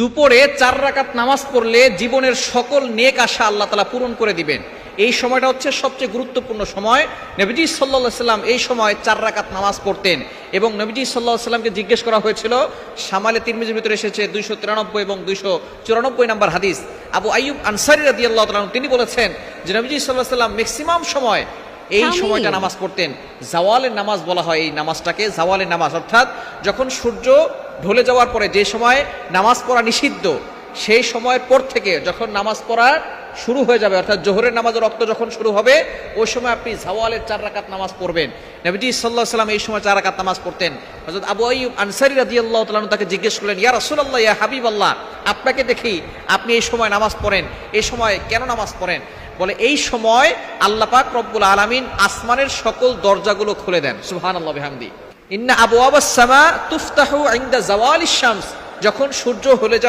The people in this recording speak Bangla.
দুপুরে 4 রাকাত নামাজ পড়লে জীবনের সকল নেক আশা আল্লাহ তাআলা পূরণ করে দিবেন। এই সময়টা হচ্ছে সবচেয়ে গুরুত্বপূর্ণ সময়। নবীজি সাল্লাল্লাহু আলাইহি সাল্লাম এই সময় 4 রাকাত নামাজ পড়তেন এবং নবীজি সাল্লাল্লাহু আলাইহি সাল্লামকে জিজ্ঞেস করা হয়েছিল, শামালে তিরমিজির ভিতরে এসেছে 293 এবং 294 নম্বর হাদিস। আবু আইয়ুব আনসারী রাদিয়াল্লাহু তাআলা তিনি বলেছেন যে নবীজি সাল্লাল্লাহু আলাইহি সাল্লাম ম্যাক্সিমাম সময় এই সময়টা নামাজ পড়তেন। জাওয়ালের নামাজ বলা হয় এই নামাজটাকে, জাওয়ালের নামাজ, অর্থাৎ যখন সূর্য ঢলে যাওয়ার পরে যে সময় নামাজ পড়া নিষিদ্ধ, সেই সময়ের পর থেকে যখন নামাজ পড়া শুরু হয়ে যাবে, অর্থাৎ জোহরের নামাজের রক্ত যখন শুরু হবে, ওই সময় আপনি জাওয়ালের 4 রাকাত নামাজ পড়বেন। নবীজি সাল্লাল্লাহু আলাইহি সাল্লাম এই সময় 4 রাকাত নামাজ পড়তেন। হযরত আবু আইয়ুব আনসারী রাদিয়াল্লাহু তাআলা তাকে জিজ্ঞেস করলেন, ইয়া রাসূলুল্লাহ, ইয়া হাবিবাল্লাহ, আপনাকে দেখি আপনি এই সময় নামাজ পড়েন, এই সময় কেন নামাজ পড়েন? বলে, এই সময় আল্লাহ পাক রব্বুল আলামিন আসমানের সকল দরজাগুলো খুলে দেন। সুবহানাল্লাহ বিহামদি। ইন্না আবওয়াবাস সামা তুফতাহু ইনদা জাওয়ালিশ শামস, যখন সূর্য হলে যাওয়া